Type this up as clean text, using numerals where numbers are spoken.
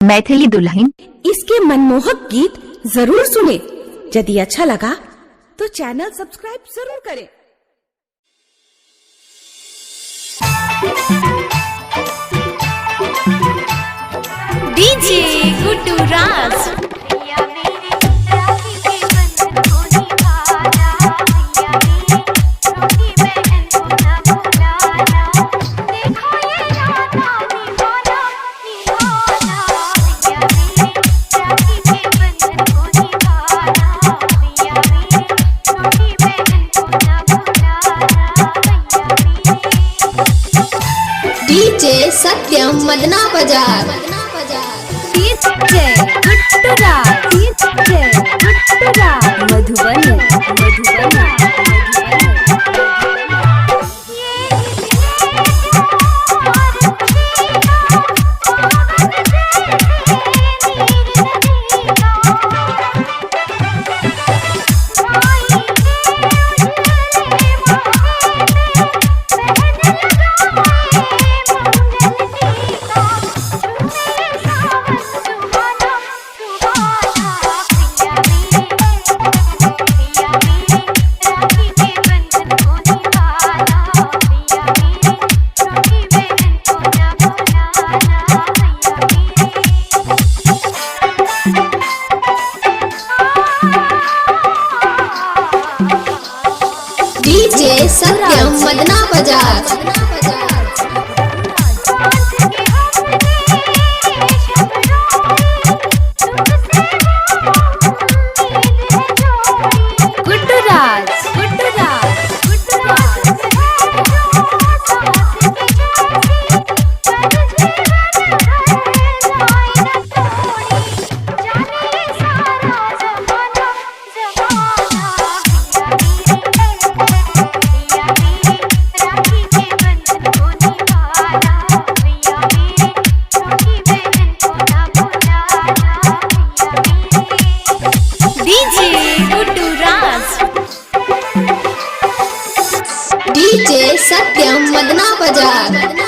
मैथिली दुल्हन। इसके मनमोहक गीत जरूर सुने। यदि अच्छा लगा तो चैनल सब्सक्राइब जरूर करें। डीजे गुड्डू राज। डीजे सत्यम मदना बाजार। डीजे गुड्डू राज। डीजे गुड्डू राज। मधुबनी मधुबनी। डीजे सत्यम मदना बाजार। गुड्डू राज। गुड्डू राज। गुड्डू राज। डीजे गुड्डू राज। डीजे सत्यम मदना बाजार।